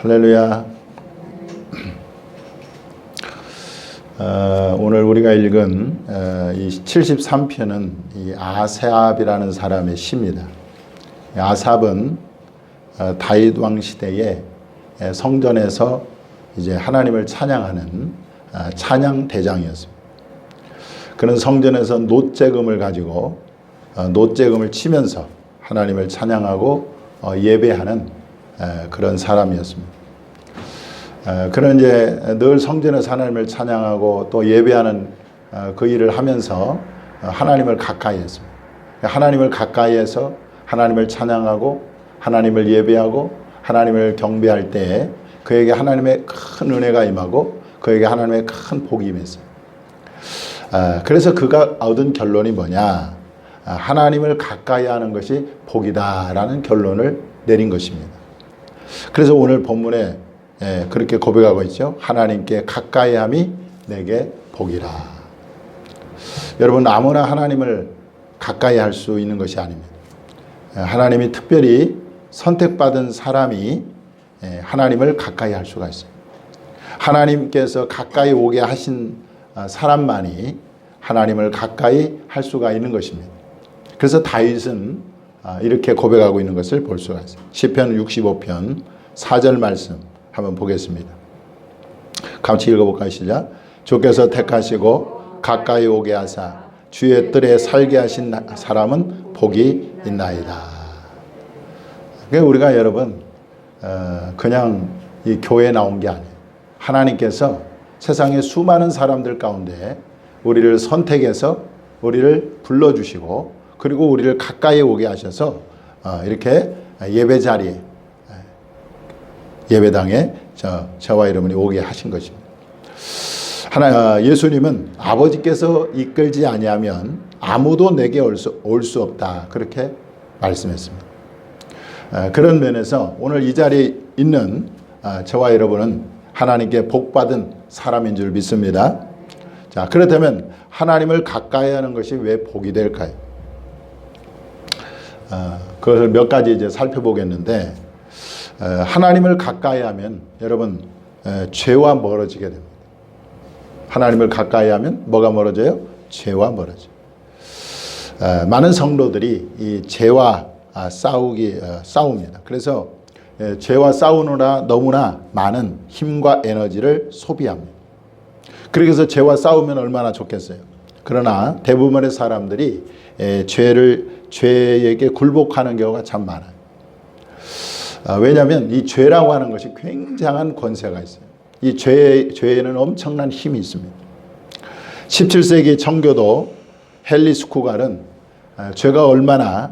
할렐루야. 오늘 우리가 읽은 이 73편은 이 아삽이라는 사람의 시입니다. 아삽은 다윗 왕 시대에 성전에서 이제 하나님을 찬양하는 찬양 대장이었습니다. 그는 성전에서 놋재금을 가지고 놋재금을 치면서 하나님을 찬양하고 예배하는 그런 사람이었습니다. 그는 이제 늘 성전에서 하나님을 찬양하고 또 예배하는 그 일을 하면서 하나님을 가까이 했습니다. 하나님을 가까이해서 하나님을 찬양하고 하나님을 예배하고 하나님을 경배할 때에 그에게 하나님의 큰 은혜가 임하고 그에게 하나님의 큰 복이 임했어요. 그래서 그가 얻은 결론이 뭐냐? 하나님을 가까이 하는 것이 복이다라는 결론을 내린 것입니다. 그래서 오늘 본문에 그렇게 고백하고 있죠. 하나님께 가까이함이 내게 복이라. 여러분, 아무나 하나님을 가까이 할 수 있는 것이 아닙니다. 하나님이 특별히 선택받은 사람이 하나님을 가까이 할 수가 있어요. 하나님께서 가까이 오게 하신 사람만이 하나님을 가까이 할 수가 있는 것입니다. 그래서 다윗은 이렇게 고백하고 있는 것을 볼 수가 있어요. 시편 65편 4절 말씀 한번 보겠습니다. 같이 읽어볼까요? 시작. 주께서 택하시고 가까이 오게 하사 주의 뜰에 살게 하신 사람은 복이 있나이다. 그러니까 우리가 여러분 그냥 이 교회에 나온 게 아니에요. 하나님께서 세상의 수많은 사람들 가운데 우리를 선택해서 우리를 불러주시고 그리고 우리를 가까이 오게 하셔서 이렇게 예배 자리에 예배당에 저와 여러분이 오게 하신 것입니다. 예수님은 아버지께서 이끌지 아니하면 아무도 내게 올 수 없다 그렇게 말씀했습니다. 그런 면에서 오늘 이 자리에 있는 저와 여러분은 하나님께 복받은 사람인 줄 믿습니다. 자, 그렇다면 하나님을 가까이 하는 것이 왜 복이 될까요? 그것을 몇 가지 이제 살펴보겠는데, 하나님을 가까이 하면 여러분 죄와 멀어지게 됩니다. 하나님을 가까이 하면 뭐가 멀어져요? 죄와 멀어져요. 많은 성도들이 이 죄와 싸웁니다. 그래서 죄와 싸우느라 너무나 많은 힘과 에너지를 소비합니다. 그래서 죄와 싸우면 얼마나 좋겠어요. 그러나 대부분의 사람들이 죄에게 굴복하는 경우가 참 많아요. 왜냐하면 이 죄라고 하는 것이 굉장한 권세가 있어요. 이 죄에는 엄청난 힘이 있습니다. 17세기 청교도 헨리 스쿠갈은 죄가 얼마나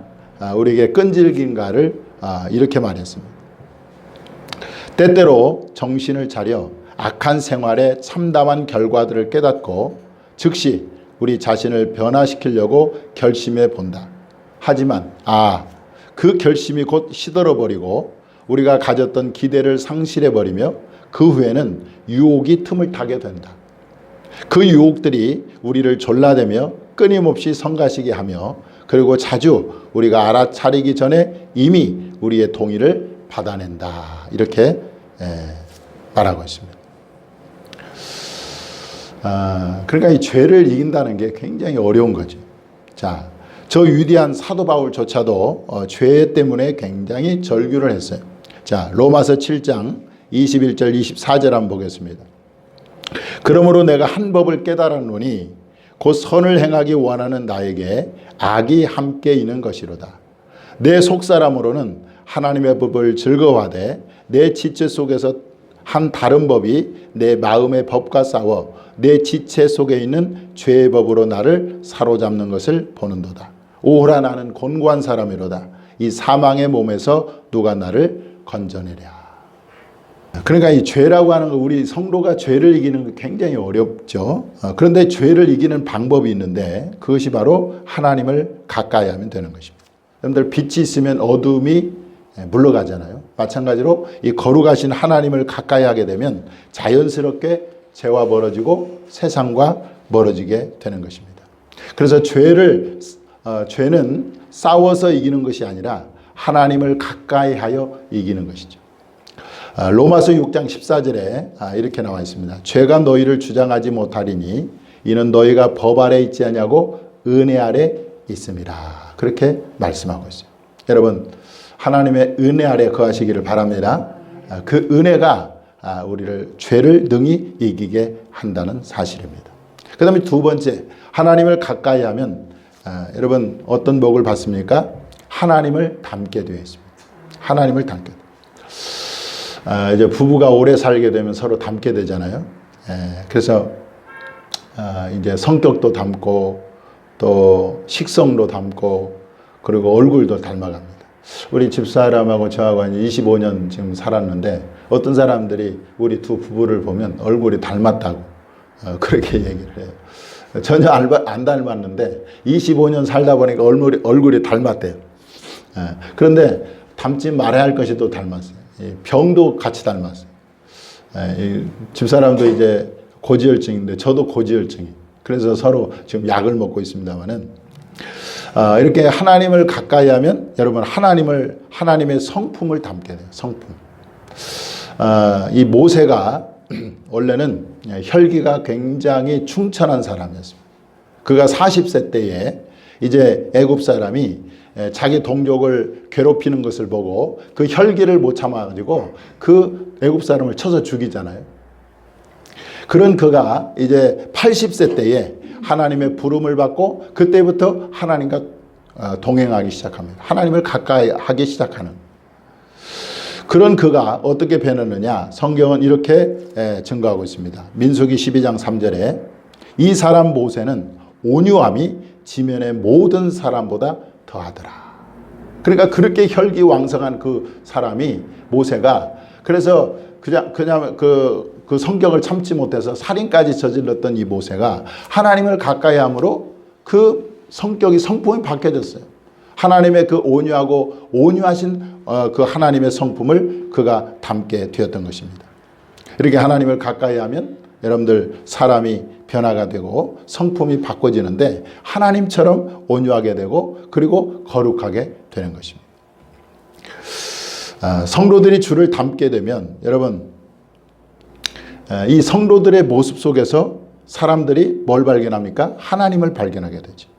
우리에게 끈질긴가를 이렇게 말했습니다. 때때로 정신을 차려 악한 생활의 참담한 결과들을 깨닫고 즉시 우리 자신을 변화시키려고 결심해 본다. 하지만 그 결심이 곧 시들어버리고 우리가 가졌던 기대를 상실해버리며 그 후에는 유혹이 틈을 타게 된다. 그 유혹들이 우리를 졸라대며 끊임없이 성가시게 하며 그리고 자주 우리가 알아차리기 전에 이미 우리의 동의를 받아낸다. 이렇게 말하고 있습니다. 그러니까 이 죄를 이긴다는 게 굉장히 어려운 거죠. 자, 저 위대한 사도 바울조차도 죄 때문에 굉장히 절규를 했어요. 자, 로마서 7장 21절 24절 한번 보겠습니다. 그러므로 내가 한 법을 깨달았노니 곧 선을 행하기 원하는 나에게 악이 함께 있는 것이로다. 내 속사람으로는 하나님의 법을 즐거워하되 내 지체 속에서 한 다른 법이 내 마음의 법과 싸워 내 지체 속에 있는 죄의 법으로 나를 사로잡는 것을 보는도다. 오호라 나는 곤고한 사람이로다. 이 사망의 몸에서 누가 나를 건져내랴. 그러니까 이 죄라고 하는 거, 우리 성도가 죄를 이기는 거 굉장히 어렵죠. 그런데 죄를 이기는 방법이 있는데 그것이 바로 하나님을 가까이 하면 되는 것입니다. 여러분들 빛이 있으면 어둠이 물러가잖아요. 마찬가지로 이 거룩하신 하나님을 가까이 하게 되면 자연스럽게 죄와 멀어지고 세상과 멀어지게 되는 것입니다. 그래서 죄는 싸워서 이기는 것이 아니라 하나님을 가까이 하여 이기는 것이죠. 로마서 6장 14절에 이렇게 나와 있습니다. 죄가 너희를 주장하지 못하리니 이는 너희가 법 아래 있지 않냐고 은혜 아래 있습니다. 그렇게 말씀하고 있어요. 여러분, 하나님의 은혜 아래 거하시기를 바랍니다. 그 은혜가 우리를 죄를 능히 이기게 한다는 사실입니다. 그 다음에 두 번째, 하나님을 가까이 하면 여러분 어떤 복을 받습니까? 하나님을 닮게 되어 있습니다. 하나님을 닮게 돼요. 이제 부부가 오래 살게 되면 서로 닮게 되잖아요. 그래서 이제 성격도 닮고 또 식성도 닮고 그리고 얼굴도 닮아갑니다. 우리 집사람하고 저하고 한 25년 지금 살았는데 어떤 사람들이 우리 두 부부를 보면 얼굴이 닮았다고 그렇게 얘기를 해요. 전혀 안 닮았는데 25년 살다 보니까 얼굴이 닮았대요. 그런데 닮지 말아야 할 것이 또 닮았어요. 병도 같이 닮았어요. 집사람도 이제 고지혈증인데 저도 고지혈증이에요. 그래서 서로 지금 약을 먹고 있습니다만은 이렇게 하나님을 가까이 하면 여러분 하나님의 성품을 담게 돼요. 성품. 이 모세가 원래는 혈기가 굉장히 충천한 사람이었습니다. 그가 40세 때에 이제 애굽 사람이 자기 동족을 괴롭히는 것을 보고 그 혈기를 못 참아가지고 그 애굽 사람을 쳐서 죽이잖아요. 그런 그가 이제 80세 때에 하나님의 부름을 받고 그때부터 하나님과 동행하기 시작합니다. 하나님을 가까이 하기 시작하는 그런 그가 어떻게 변했느냐, 성경은 이렇게 증거하고 있습니다. 민수기 12장 3절에 이 사람 모세는 온유함이 지면의 모든 사람보다 더하더라. 그러니까 그렇게 혈기왕성한 그 사람이 모세가 그래서 그냥 그 성경을 참지 못해서 살인까지 저질렀던 이 모세가 하나님을 가까이 함으로 그 성품이 바뀌어졌어요. 하나님의 그 온유하고 온유하신 그 하나님의 성품을 그가 담게 되었던 것입니다. 이렇게 하나님을 가까이 하면 여러분들 사람이 변화가 되고 성품이 바꿔지는데 하나님처럼 온유하게 되고 그리고 거룩하게 되는 것입니다. 성도들이 주를 닮게 되면 여러분 이 성도들의 모습 속에서 사람들이 뭘 발견합니까? 하나님을 발견하게 되죠.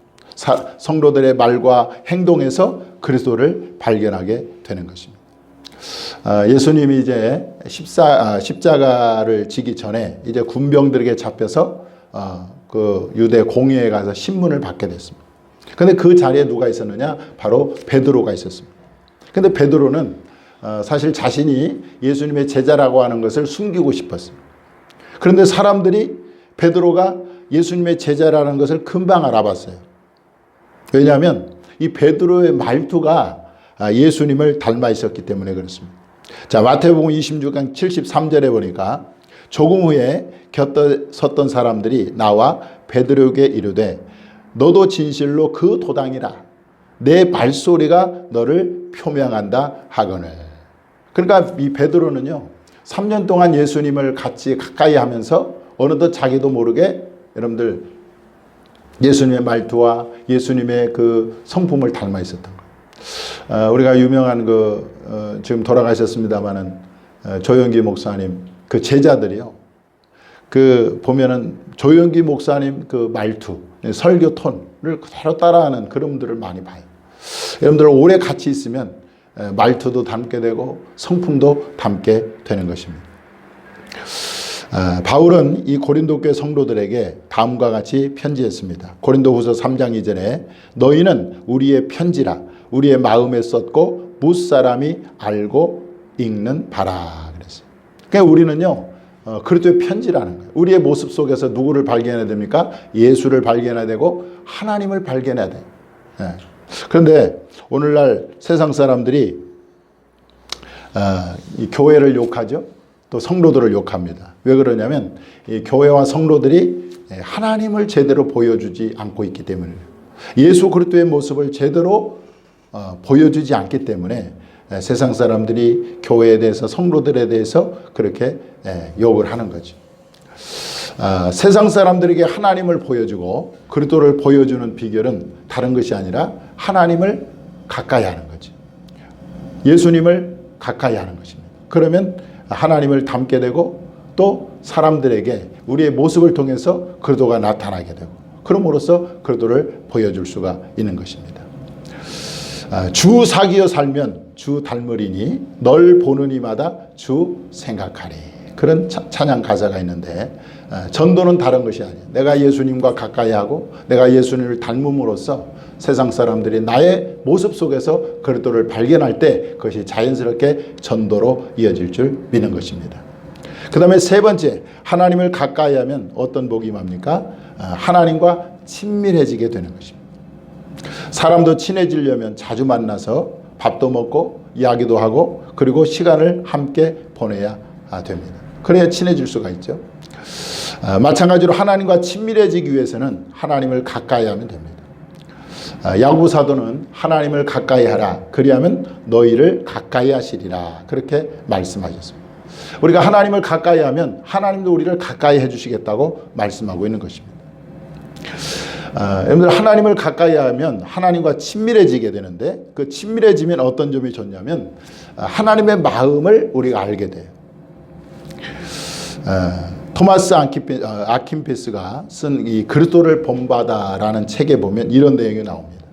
성도들의 말과 행동에서 그리스도를 발견하게 되는 것입니다. 예수님이 이제 십자가를 지기 전에 이제 군병들에게 잡혀서 그 유대 공회에 가서 신문을 받게 됐습니다. 그런데 그 자리에 누가 있었느냐? 바로 베드로가 있었습니다. 그런데 베드로는 사실 자신이 예수님의 제자라고 하는 것을 숨기고 싶었습니다. 그런데 사람들이 베드로가 예수님의 제자라는 것을 금방 알아봤어요. 왜냐하면 이 베드로의 말투가 예수님을 닮아 있었기 때문에 그렇습니다. 자, 마태복음 26장 73절에 보니까 조금 후에 곁에 섰던 사람들이 나와 베드로에게 이르되 너도 진실로 그 도당이라 내 발소리가 너를 표명한다 하거늘. 그러니까 이 베드로는요 3년 동안 예수님을 같이 가까이 하면서 어느덧 자기도 모르게 여러분들 예수님의 말투와 예수님의 그 성품을 닮아 있었던 거예요. 우리가 유명한 지금 돌아가셨습니다마는 조영기 목사님 그 제자들이요. 그 보면은 조영기 목사님 그 말투, 설교 톤을 그대로 따라하는 그런 분들을 많이 봐요. 여러분들 오래 같이 있으면 말투도 닮게 되고 성품도 닮게 되는 것입니다. 바울은 이 고린도 교회 성도들에게 다음과 같이 편지했습니다. 고린도후서 3장 2절에 너희는 우리의 편지라 우리의 마음에 썼고 무사람이 알고 읽는 바라 그랬어요. 그러니까 우리는요 그리스도의 편지라는 거예요. 우리의 모습 속에서 누구를 발견해야 됩니까? 예수를 발견해야 되고 하나님을 발견해야 돼요. 그런데 오늘날 세상 사람들이 이 교회를 욕하죠. 또 성도들을 욕합니다. 왜 그러냐면 이 교회와 성도들이 하나님을 제대로 보여주지 않고 있기 때문이에요. 예수 그리스도의 모습을 제대로 보여주지 않기 때문에 세상 사람들이 교회에 대해서 성도들에 대해서 그렇게 욕을 하는 거죠. 세상 사람들에게 하나님을 보여주고 그리스도를 보여주는 비결은 다른 것이 아니라 하나님을 가까이 하는 거죠. 예수님을 가까이 하는 것입니다. 그러면 하나님을 닮게 되고 또 사람들에게 우리의 모습을 통해서 그리스도가 나타나게 되고 그럼으로써 그리스도를 보여줄 수가 있는 것입니다. 주 사귀어 살면 주 닮으리니 널 보는 이마다 주 생각하리. 그런 찬양 가사가 있는데 전도는 다른 것이 아니에요. 내가 예수님과 가까이 하고 내가 예수님을 닮음으로써 세상 사람들이 나의 모습 속에서 그리스도를 발견할 때 그것이 자연스럽게 전도로 이어질 줄 믿는 것입니다. 그 다음에 세 번째, 하나님을 가까이 하면 어떤 복이 임합니까? 하나님과 친밀해지게 되는 것입니다. 사람도 친해지려면 자주 만나서 밥도 먹고 이야기도 하고 그리고 시간을 함께 보내야 됩니다. 그래야 친해질 수가 있죠. 마찬가지로 하나님과 친밀해지기 위해서는 하나님을 가까이 하면 됩니다. 야고보 사도는 하나님을 가까이 하라 그리하면 너희를 가까이 하시리라 그렇게 말씀하셨습니다. 우리가 하나님을 가까이 하면 하나님도 우리를 가까이 해주시겠다고 말씀하고 있는 것입니다. 여러분들 하나님을 가까이 하면 하나님과 친밀해지게 되는데 그 친밀해지면 어떤 점이 좋냐면 하나님의 마음을 우리가 알게 돼요. 토마스 아킨피스가 쓴 이 그리스도를 본받아라는 책에 보면 이런 내용이 나옵니다.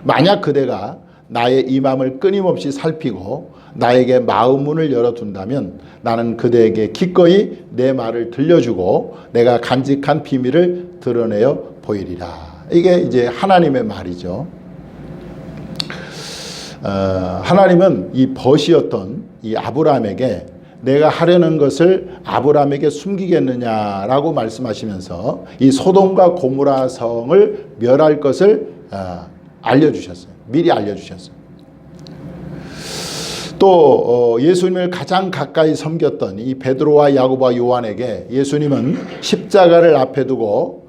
만약 그대가 나의 이 마음을 끊임없이 살피고 나에게 마음 문을 열어둔다면 나는 그대에게 기꺼이 내 말을 들려주고 내가 간직한 비밀을 드러내어 보이리라. 이게 이제 하나님의 말이죠. 하나님은 이 벗이었던 이 아브라함에게 내가 하려는 것을 아브라함에게 숨기겠느냐라고 말씀하시면서 이 소돔과 고모라 성을 멸할 것을 알려주셨어요. 미리 알려주셨어요. 또 예수님을 가장 가까이 섬겼던 이 베드로와 야고보와 요한에게 예수님은 십자가를 앞에 두고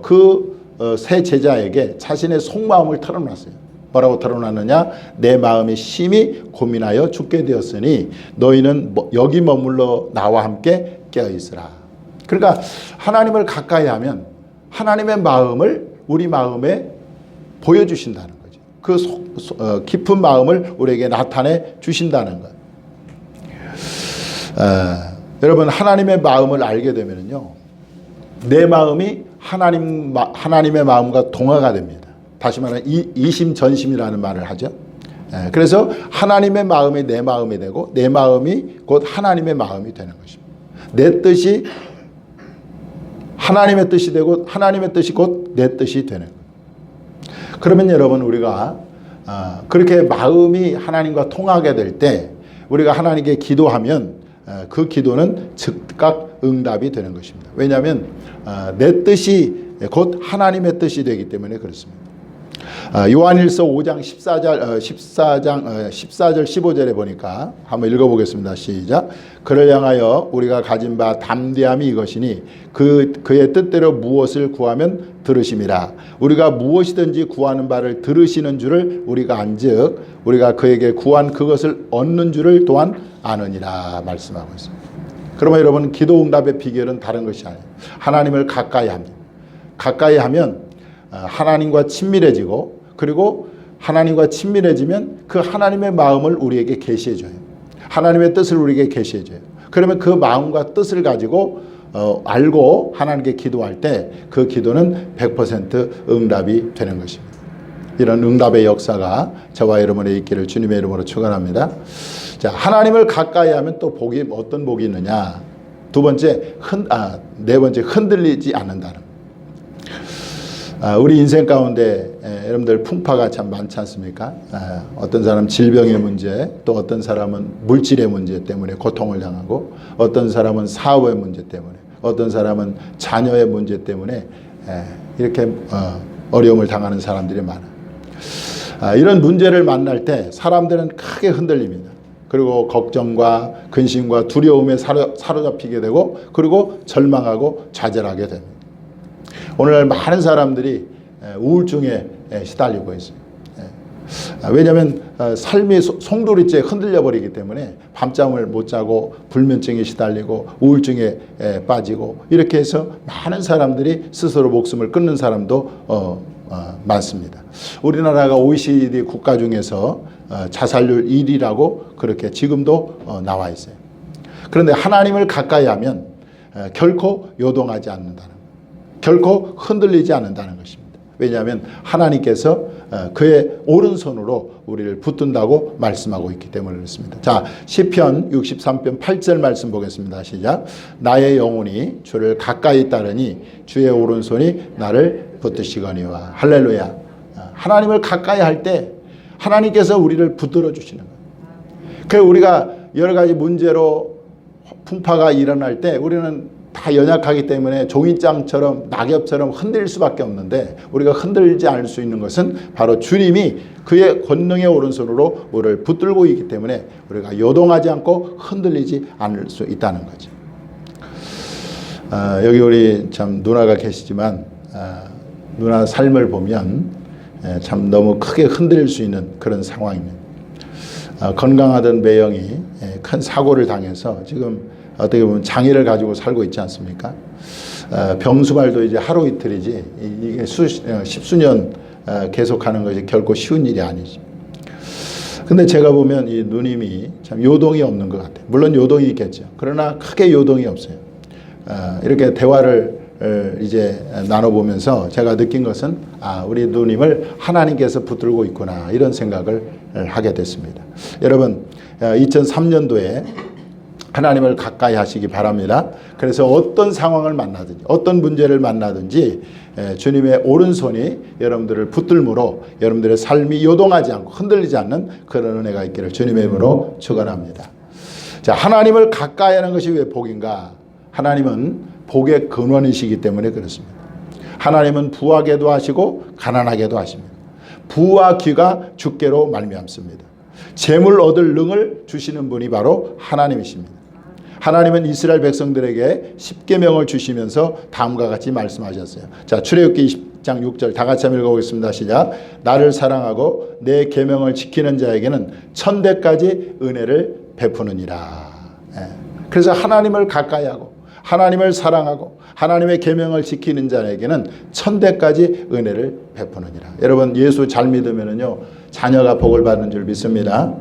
그 세 제자에게 자신의 속마음을 털어놨어요. 뭐라고 털어놨느냐? 내 마음이 심히 고민하여 죽게 되었으니 너희는 여기 머물러 나와 함께 깨어있으라. 그러니까 하나님을 가까이 하면 하나님의 마음을 우리 마음에 보여주신다는 거죠. 그 깊은 마음을 우리에게 나타내 주신다는 것. 여러분 하나님의 마음을 알게 되면요, 내 마음이 하나님의 마음과 동화가 됩니다. 다시 말하면 이심전심이라는 말을 하죠. 그래서 하나님의 마음이 내 마음이 되고 내 마음이 곧 하나님의 마음이 되는 것입니다. 내 뜻이 하나님의 뜻이 되고 하나님의 뜻이 곧 내 뜻이 되는 거예요. 그러면 여러분 우리가 그렇게 마음이 하나님과 통하게 될 때 우리가 하나님께 기도하면 그 기도는 즉각 응답이 되는 것입니다. 왜냐하면 내 뜻이 곧 하나님의 뜻이 되기 때문에 그렇습니다. 요한일서 5장 14절 15절에 보니까 한번 읽어보겠습니다. 시작. 그를 향하여 우리가 가진 바 담대함이 이것이니 그의 뜻대로 무엇을 구하면 들으심이라. 우리가 무엇이든지 구하는 바를 들으시는 줄을 우리가 안즉 우리가 그에게 구한 그것을 얻는 줄을 또한 아느니라 말씀하고 있습니다. 그러면 여러분 기도 응답의 비결은 다른 것이 아니에요. 하나님을 가까이 합니다. 가까이 하면 하나님과 친밀해지고 그리고 하나님과 친밀해지면 그 하나님의 마음을 우리에게 계시해줘요. 하나님의 뜻을 우리에게 계시해줘요. 그러면 그 마음과 뜻을 가지고 알고 하나님께 기도할 때 그 기도는 100% 응답이 되는 것입니다. 이런 응답의 역사가 저와 여러분의 있기를 주님의 이름으로 축원합니다. 자, 하나님을 가까이 하면 또 복이 어떤 복이 있느냐? 네 번째 흔들리지 않는다는. 우리 인생 가운데 여러분들 풍파가 참 많지 않습니까? 어떤 사람은 질병의 문제, 또 어떤 사람은 물질의 문제 때문에 고통을 당하고 어떤 사람은 사업의 문제 때문에 어떤 사람은 자녀의 문제 때문에 이렇게 어려움을 당하는 사람들이 많아요. 이런 문제를 만날 때 사람들은 크게 흔들립니다. 그리고 걱정과 근심과 두려움에 사로잡히게 되고 그리고 절망하고 좌절하게 됩니다. 오늘날 많은 사람들이 우울증에 시달리고 있어요. 왜냐하면 삶이 송두리째 흔들려 버리기 때문에 밤잠을 못 자고 불면증에 시달리고 우울증에 빠지고 이렇게 해서 많은 사람들이 스스로 목숨을 끊는 사람도 많습니다. 우리나라가 OECD 국가 중에서 자살률 1위라고 그렇게 지금도 나와 있어요. 그런데 하나님을 가까이 하면 결코 요동하지 않는다는 것, 결코 흔들리지 않는다는 것입니다. 왜냐하면 하나님께서 그의 오른손으로 우리를 붙든다고 말씀하고 있기 때문에 그렇습니다. 자, 시편 63편 8절 말씀 보겠습니다. 시작. 나의 영혼이 주를 가까이 따르니 주의 오른손이 나를 붙드시거니와. 할렐루야. 하나님을 가까이 할 때 하나님께서 우리를 붙들어 주시는 거예요. 그래서 우리가 여러 가지 문제로 풍파가 일어날 때 우리는 다 연약하기 때문에 종이장처럼 낙엽처럼 흔들릴 수밖에 없는데, 우리가 흔들리지 않을 수 있는 것은 바로 주님이 그의 권능의 오른손으로 우리를 붙들고 있기 때문에 우리가 요동하지 않고 흔들리지 않을 수 있다는 거죠. 여기 우리 참 누나가 계시지만 누나 삶을 보면 참 너무 크게 흔들릴 수 있는 그런 상황입니다. 건강하던 매형이 큰 사고를 당해서 지금 어떻게 보면 장애를 가지고 살고 있지 않습니까? 병수발도 이제 하루 이틀이지 이게 십수년 계속하는 것이 결코 쉬운 일이 아니지. 근데 제가 보면 이 누님이 참 요동이 없는 것 같아요. 물론 요동이 있겠죠. 그러나 크게 요동이 없어요. 이렇게 대화를 이제 나눠보면서 제가 느낀 것은 우리 누님을 하나님께서 붙들고 있구나, 이런 생각을 하게 됐습니다. 여러분, 2003년도에 하나님을 가까이 하시기 바랍니다. 그래서 어떤 상황을 만나든지 어떤 문제를 만나든지 주님의 오른손이 여러분들을 붙들므로 여러분들의 삶이 요동하지 않고 흔들리지 않는 그런 은혜가 있기를 주님의 이름으로 축원합니다. 자, 하나님을 가까이 하는 것이 왜 복인가? 하나님은 복의 근원이시기 때문에 그렇습니다. 하나님은 부하게도 하시고 가난하게도 하십니다. 부와 귀가 주께로 말미암습니다. 재물 얻을 능을 주시는 분이 바로 하나님이십니다. 하나님은 이스라엘 백성들에게 십계명을 주시면서 다음과 같이 말씀하셨어요. 자, 출애굽기 20장 6절 다 같이 한번 읽어보겠습니다. 시작. 나를 사랑하고 내 계명을 지키는 자에게는 천대까지 은혜를 베푸느니라. 그래서 하나님을 가까이 하고 하나님을 사랑하고 하나님의 계명을 지키는 자에게는 천대까지 은혜를 베푸느니라. 여러분, 예수 잘 믿으면은요, 자녀가 복을 받는 줄 믿습니다.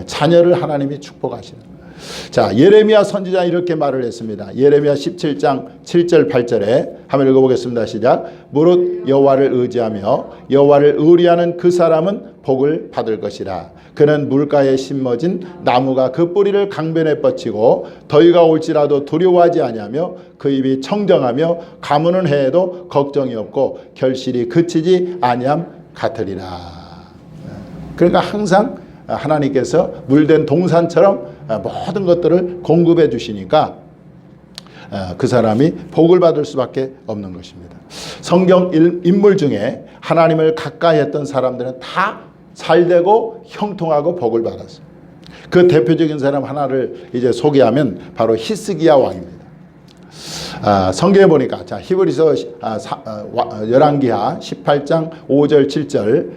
자녀를 하나님이 축복하시는 거예요. 자, 예레미야 선지자 이렇게 말을 했습니다. 예레미야 17장 7절 8절에 한번 읽어보겠습니다. 시작. 무릇 여호와를 의지하며 여호와를 의뢰하는 그 사람은 복을 받을 것이라. 그는 물가에 심어진 나무가 그 뿌리를 강변에 뻗치고 더위가 올지라도 두려워하지 아니하며 그 입이 청정하며 가무는 해에도 걱정이 없고 결실이 그치지 아니함 같으리라. 그러니까 항상 하나님께서 물된 동산처럼 모든 것들을 공급해 주시니까 그 사람이 복을 받을 수밖에 없는 것입니다. 성경 인물 중에 하나님을 가까이 했던 사람들은 다 잘되고 형통하고 복을 받았어요. 그 대표적인 사람 하나를 이제 소개하면 바로 히스기야 왕입니다. 성경에 보니까 자, 히브리서 열왕기하 18장 5절 7절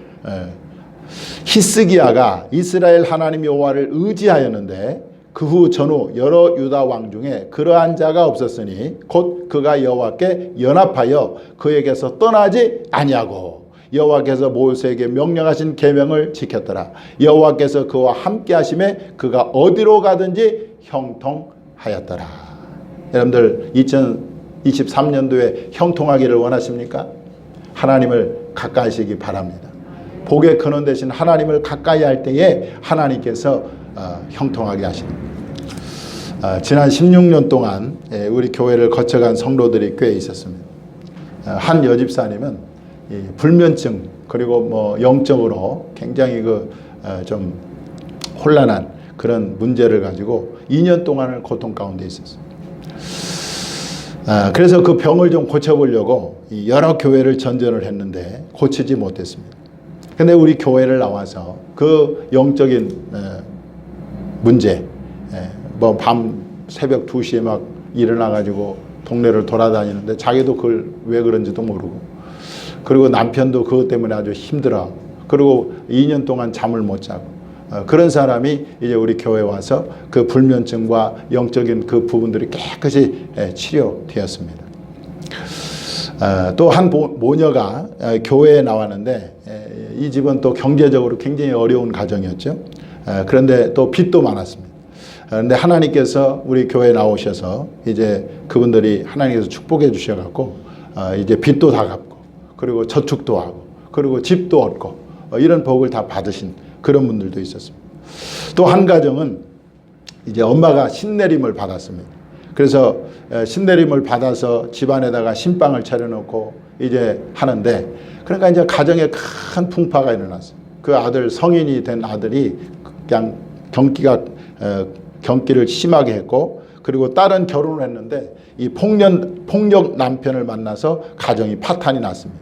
히스기야가 이스라엘 하나님 여호와를 의지하였는데 그 후 전후 여러 유다 왕 중에 그러한 자가 없었으니 곧 그가 여호와께 연합하여 그에게서 떠나지 아니하고 여호와께서 모세에게 명령하신 계명을 지켰더라. 여호와께서 그와 함께 하심에 그가 어디로 가든지 형통하였더라. 여러분들 2023년도에 형통하기를 원하십니까? 하나님을 가까이 하시기 바랍니다. 복의 근원 되신 하나님을 가까이 할 때에 하나님께서 형통하게 하십니다. 지난 16년 동안 우리 교회를 거쳐간 성도들이 꽤 있었습니다. 한 여집사님은 불면증 그리고 뭐 영적으로 굉장히 좀 혼란한 그런 문제를 가지고 2년 동안을 고통 가운데 있었어요. 그래서 그 병을 좀 고쳐보려고 여러 교회를 전전을 했는데 고치지 못했습니다. 근데 우리 교회를 나와서 그 영적인 문제, 뭐 밤 새벽 2시에 막 일어나가지고 동네를 돌아다니는데 자기도 그걸 왜 그런지도 모르고, 그리고 남편도 그것 때문에 아주 힘들어, 그리고 2년 동안 잠을 못 자고, 그런 사람이 이제 우리 교회에 와서 그 불면증과 영적인 그 부분들이 깨끗이 치료되었습니다. 또 한 모녀가 교회에 나왔는데 이 집은 또 경제적으로 굉장히 어려운 가정이었죠. 그런데 또 빚도 많았습니다. 그런데 하나님께서 우리 교회에 나오셔서 이제 그분들이 하나님께서 축복해 주셔갖고 이제 빚도 다 갚고 그리고 저축도 하고 그리고 집도 얻고 이런 복을 다 받으신 그런 분들도 있었습니다. 또 한 가정은 이제 엄마가 신내림을 받았습니다. 그래서 신내림을 받아서 집안에다가 신방을 차려놓고 이제 하는데 그러니까 이제 가정에 큰 풍파가 일어났어요. 그 아들 성인이 된 아들이 그냥 경기를 심하게 했고 그리고 딸은 결혼을 했는데 이 폭력 남편을 만나서 가정이 파탄이 났습니다.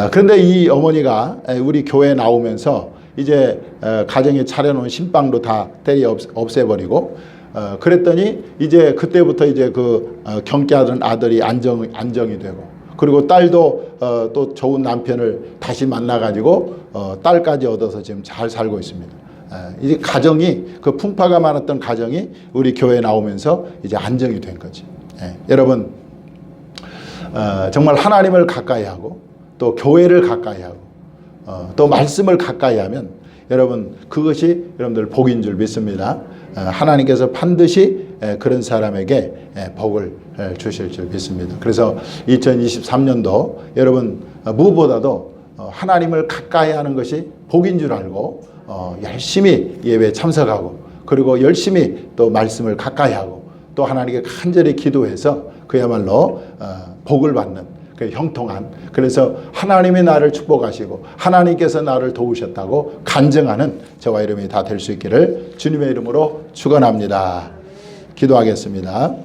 그런데 이 어머니가 우리 교회에 나오면서 이제 가정에 차려놓은 신방도 다 때려 없애버리고 그랬더니 이제 그때부터 이제 그 경기하던 아들이 안정이 되고 그리고 딸도 또 좋은 남편을 다시 만나가지고 딸까지 얻어서 지금 잘 살고 있습니다. 이제 가정이 그 풍파가 많았던 가정이 우리 교회에 나오면서 이제 안정이 된 거지. 여러분 정말 하나님을 가까이 하고 또 교회를 가까이 하고 또 말씀을 가까이 하면 여러분 그것이 여러분들 복인 줄 믿습니다. 하나님께서 반드시 그런 사람에게 복을 주실 줄 믿습니다. 그래서 2023년도 여러분 무엇보다도 하나님을 가까이 하는 것이 복인 줄 알고 열심히 예배에 참석하고 그리고 열심히 또 말씀을 가까이 하고 또 하나님께 간절히 기도해서 그야말로 복을 받는 그 형통한 그래서 하나님이 나를 축복하시고 하나님께서 나를 도우셨다고 간증하는 저와 여러분이 다 될 수 있기를 주님의 이름으로 축원합니다. 기도하겠습니다.